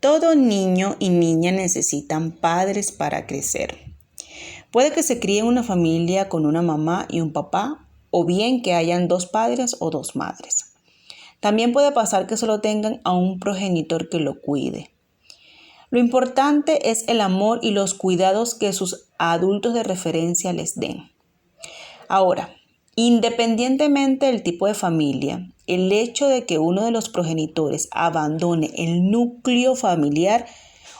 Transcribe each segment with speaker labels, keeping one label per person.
Speaker 1: Todo niño y niña necesitan padres para crecer. Puede que se críe en una familia con una mamá y un papá, o bien que hayan dos padres o dos madres. También puede pasar que solo tengan a un progenitor que lo cuide. Lo importante es el amor y los cuidados que sus adultos de referencia les den. Ahora, independientemente del tipo de familia, el hecho de que uno de los progenitores abandone el núcleo familiar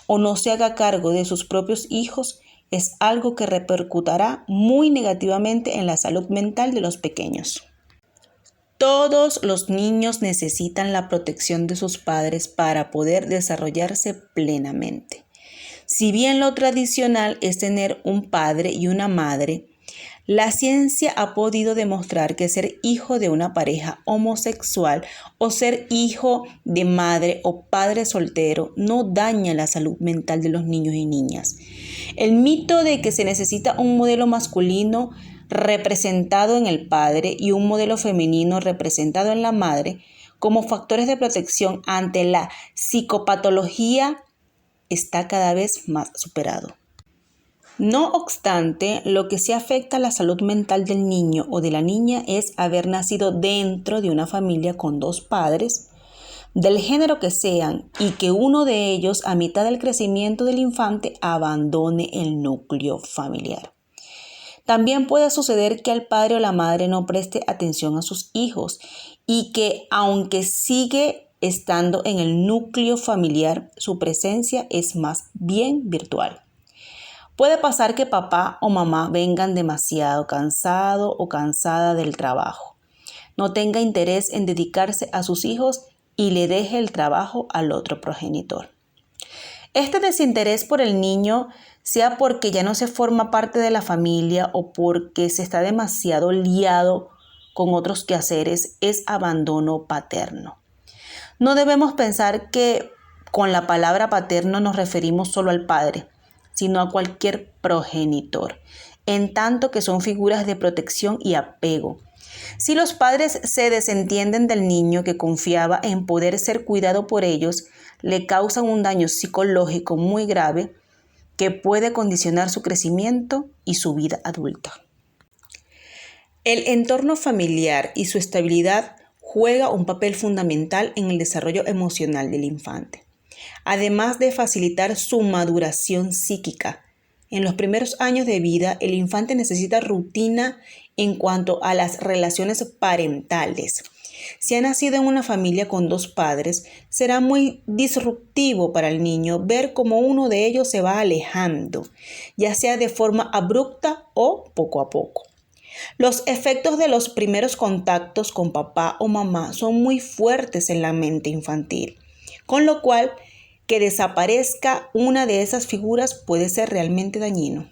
Speaker 1: o no se haga cargo de sus propios hijos es algo que repercutirá muy negativamente en la salud mental de los pequeños. Todos los niños necesitan la protección de sus padres para poder desarrollarse plenamente. Si bien lo tradicional es tener un padre y una madre, la ciencia ha podido demostrar que ser hijo de una pareja homosexual o ser hijo de madre o padre soltero no daña la salud mental de los niños y niñas. El mito de que se necesita un modelo masculino representado en el padre y un modelo femenino representado en la madre como factores de protección ante la psicopatología está cada vez más superado. No obstante, lo que sí afecta a la salud mental del niño o de la niña es haber nacido dentro de una familia con dos padres, del género que sean, y que uno de ellos a mitad del crecimiento del infante abandone el núcleo familiar. También puede suceder que el padre o la madre no preste atención a sus hijos y que, aunque sigue estando en el núcleo familiar, su presencia es más bien virtual. Puede pasar que papá o mamá vengan demasiado cansado o cansada del trabajo, no tenga interés en dedicarse a sus hijos y le deje el trabajo al otro progenitor. Este desinterés por el niño, sea porque ya no se forma parte de la familia o porque se está demasiado liado con otros quehaceres, es abandono paterno. No debemos pensar que con la palabra paterno nos referimos solo al padre, sino a cualquier progenitor, en tanto que son figuras de protección y apego. Si los padres se desentienden del niño que confiaba en poder ser cuidado por ellos, le causan un daño psicológico muy grave que puede condicionar su crecimiento y su vida adulta. El entorno familiar y su estabilidad juega un papel fundamental en el desarrollo emocional del infante, además de facilitar su maduración psíquica. En los primeros años de vida, el infante necesita rutina en cuanto a las relaciones parentales. Si ha nacido en una familia con dos padres, será muy disruptivo para el niño ver cómo uno de ellos se va alejando, ya sea de forma abrupta o poco a poco. Los efectos de los primeros contactos con papá o mamá son muy fuertes en la mente infantil, con lo cual que desaparezca una de esas figuras puede ser realmente dañino.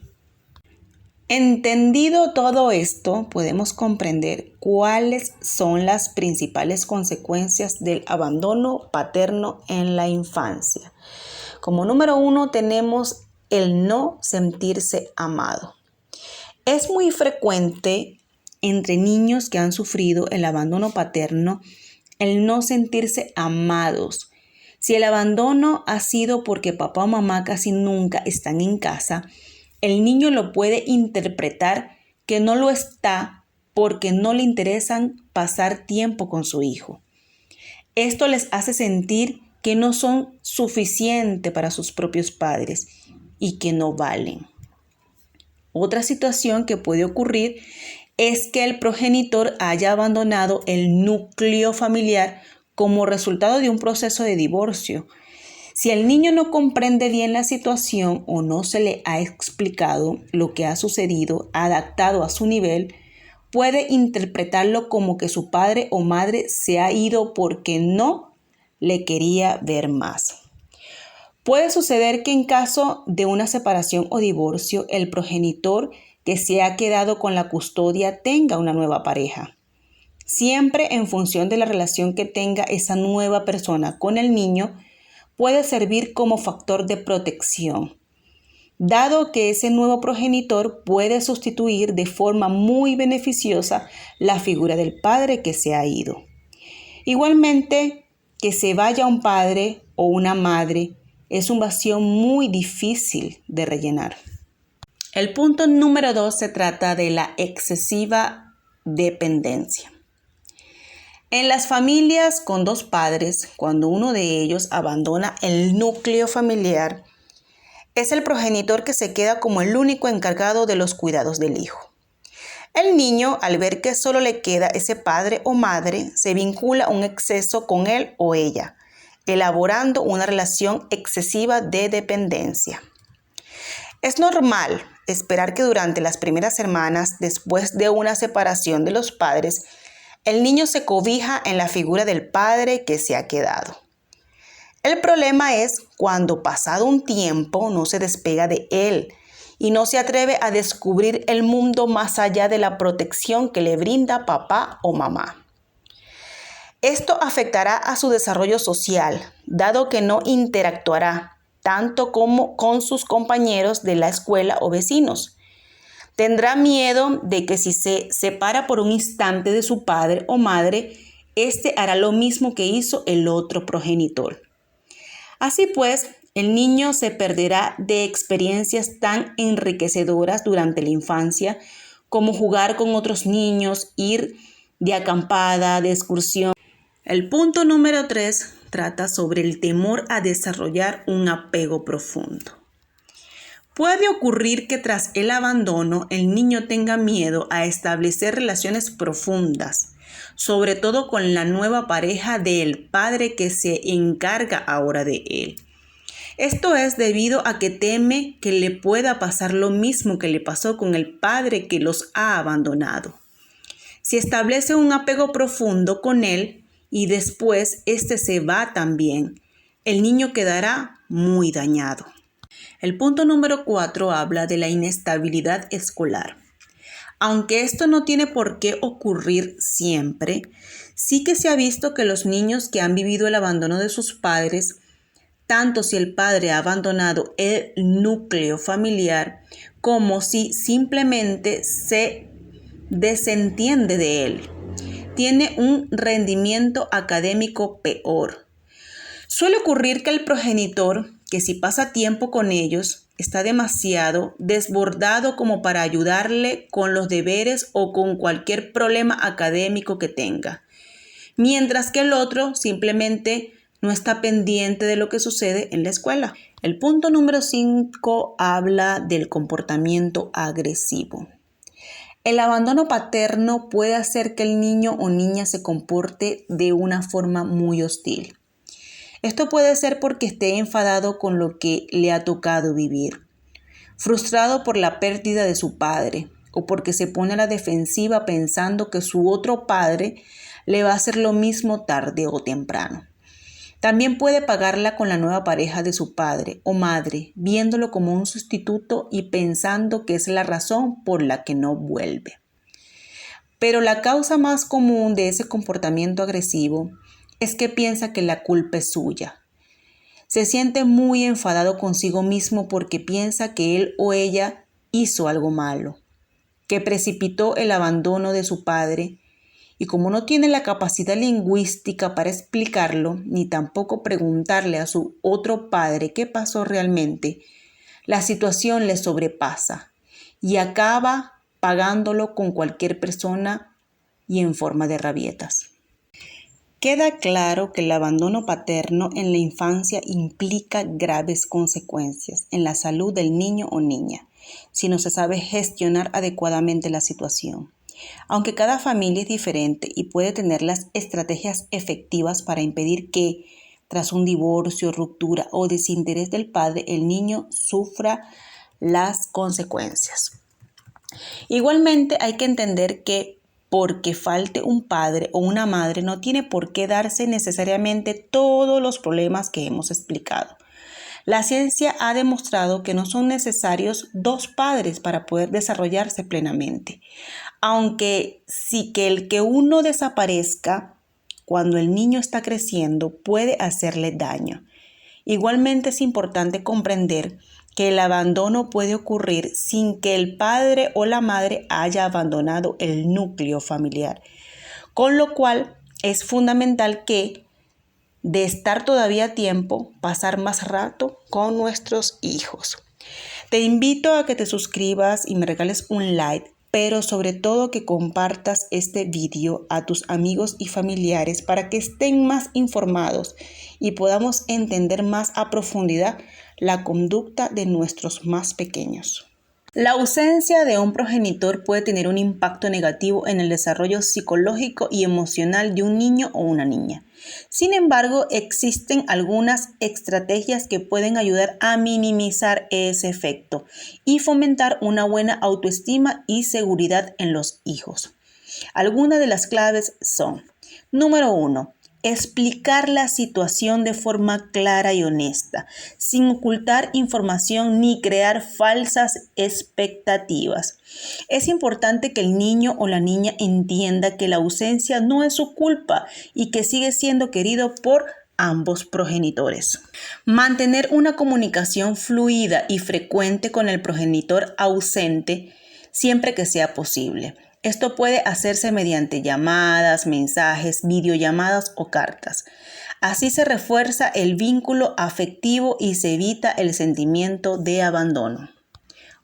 Speaker 1: Entendido todo esto, podemos comprender cuáles son las principales consecuencias del abandono paterno en la infancia. Como número 1 tenemos el no sentirse amado. Es muy frecuente entre niños que han sufrido el abandono paterno el no sentirse amados. Si el abandono ha sido porque papá o mamá casi nunca están en casa, el niño lo puede interpretar que no lo está porque no le interesan pasar tiempo con su hijo. Esto les hace sentir que no son suficientes para sus propios padres y que no valen. Otra situación que puede ocurrir es que el progenitor haya abandonado el núcleo familiar como resultado de un proceso de divorcio. Si el niño no comprende bien la situación o no se le ha explicado lo que ha sucedido adaptado a su nivel, puede interpretarlo como que su padre o madre se ha ido porque no le quería ver más. Puede suceder que en caso de una separación o divorcio, el progenitor que se ha quedado con la custodia tenga una nueva pareja. Siempre en función de la relación que tenga esa nueva persona con el niño, puede servir como factor de protección, dado que ese nuevo progenitor puede sustituir de forma muy beneficiosa la figura del padre que se ha ido. Igualmente, que se vaya un padre o una madre es un vacío muy difícil de rellenar. El punto número 2 se trata de la excesiva dependencia. En las familias con dos padres, cuando uno de ellos abandona el núcleo familiar, es el progenitor que se queda como el único encargado de los cuidados del hijo. El niño, al ver que solo le queda ese padre o madre, se vincula un exceso con él o ella, elaborando una relación excesiva de dependencia. Es normal esperar que durante las primeras semanas, después de una separación de los padres, el niño se cobija en la figura del padre que se ha quedado. El problema es cuando pasado un tiempo no se despega de él y no se atreve a descubrir el mundo más allá de la protección que le brinda papá o mamá. Esto afectará a su desarrollo social, dado que no interactuará tanto como con sus compañeros de la escuela o vecinos. Tendrá miedo de que si se separa por un instante de su padre o madre, éste hará lo mismo que hizo el otro progenitor. Así pues, el niño se perderá de experiencias tan enriquecedoras durante la infancia como jugar con otros niños, ir de acampada, de excursión. El punto número 3 trata sobre el temor a desarrollar un apego profundo. Puede ocurrir que tras el abandono el niño tenga miedo a establecer relaciones profundas, sobre todo con la nueva pareja del padre que se encarga ahora de él. Esto es debido a que teme que le pueda pasar lo mismo que le pasó con el padre que los ha abandonado. Si establece un apego profundo con él y después éste se va también, el niño quedará muy dañado. El punto número 4 habla de la inestabilidad escolar. Aunque esto no tiene por qué ocurrir siempre, sí que se ha visto que los niños que han vivido el abandono de sus padres, tanto si el padre ha abandonado el núcleo familiar como si simplemente se desentiende de él, tiene un rendimiento académico peor. Suele ocurrir que el progenitor, que si pasa tiempo con ellos, está demasiado desbordado como para ayudarle con los deberes o con cualquier problema académico que tenga, mientras que el otro simplemente no está pendiente de lo que sucede en la escuela. El punto número 5 habla del comportamiento agresivo. El abandono paterno puede hacer que el niño o niña se comporte de una forma muy hostil. Esto puede ser porque esté enfadado con lo que le ha tocado vivir, frustrado por la pérdida de su padre o porque se pone a la defensiva pensando que su otro padre le va a hacer lo mismo tarde o temprano. También puede pagarla con la nueva pareja de su padre o madre, viéndolo como un sustituto y pensando que es la razón por la que no vuelve. Pero la causa más común de ese comportamiento agresivo es que piensa que la culpa es suya. Se siente muy enfadado consigo mismo porque piensa que él o ella hizo algo malo, que precipitó el abandono de su padre, y como no tiene la capacidad lingüística para explicarlo, ni tampoco preguntarle a su otro padre qué pasó realmente, la situación le sobrepasa y acaba pagándolo con cualquier persona y en forma de rabietas. Queda claro que el abandono paterno en la infancia implica graves consecuencias en la salud del niño o niña, si no se sabe gestionar adecuadamente la situación. Aunque cada familia es diferente y puede tener las estrategias efectivas para impedir que, tras un divorcio, ruptura o desinterés del padre, el niño sufra las consecuencias. Igualmente hay que entender que porque falte un padre o una madre no tiene por qué darse necesariamente todos los problemas que hemos explicado. La ciencia ha demostrado que no son necesarios dos padres para poder desarrollarse plenamente, aunque sí que el que uno desaparezca cuando el niño está creciendo puede hacerle daño. Igualmente es importante comprender que el abandono puede ocurrir sin que el padre o la madre haya abandonado el núcleo familiar, con lo cual es fundamental que de estar todavía a tiempo, pasar más rato con nuestros hijos. Te invito a que te suscribas y me regales un like, pero sobre todo que compartas este video a tus amigos y familiares para que estén más informados y podamos entender más a profundidad la conducta de nuestros más pequeños. La ausencia de un progenitor puede tener un impacto negativo en el desarrollo psicológico y emocional de un niño o una niña. Sin embargo, existen algunas estrategias que pueden ayudar a minimizar ese efecto y fomentar una buena autoestima y seguridad en los hijos. Algunas de las claves son: número 1. Explicar la situación de forma clara y honesta, sin ocultar información ni crear falsas expectativas. Es importante que el niño o la niña entienda que la ausencia no es su culpa y que sigue siendo querido por ambos progenitores. Mantener una comunicación fluida y frecuente con el progenitor ausente siempre que sea posible. Esto puede hacerse mediante llamadas, mensajes, videollamadas o cartas. Así se refuerza el vínculo afectivo y se evita el sentimiento de abandono.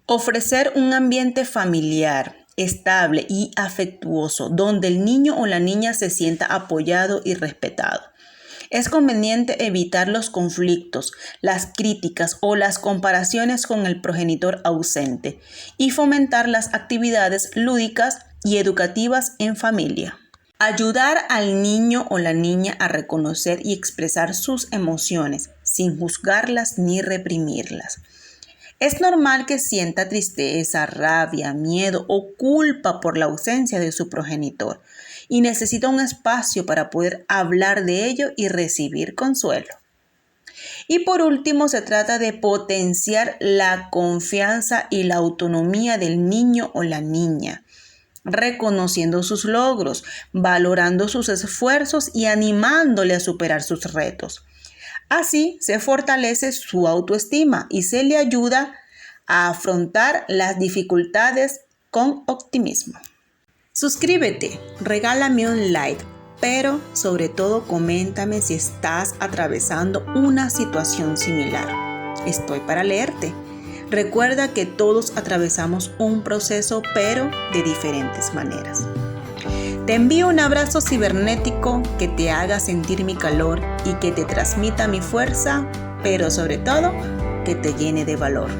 Speaker 1: Ofrecer un ambiente familiar, estable y afectuoso, donde el niño o la niña se sienta apoyado y respetado. Es conveniente evitar los conflictos, las críticas o las comparaciones con el progenitor ausente y fomentar las actividades lúdicas y educativas en familia. Ayudar al niño o la niña a reconocer y expresar sus emociones sin juzgarlas ni reprimirlas. Es normal que sienta tristeza, rabia, miedo o culpa por la ausencia de su progenitor y necesita un espacio para poder hablar de ello y recibir consuelo. Y por último, se trata de potenciar la confianza y la autonomía del niño o la niña, reconociendo sus logros, valorando sus esfuerzos y animándole a superar sus retos. Así se fortalece su autoestima y se le ayuda a afrontar las dificultades con optimismo. Suscríbete, regálame un like, pero sobre todo coméntame si estás atravesando una situación similar. Estoy para leerte. Recuerda que todos atravesamos un proceso, pero de diferentes maneras. Te envío un abrazo cibernético que te haga sentir mi calor y que te transmita mi fuerza, pero sobre todo que te llene de valor.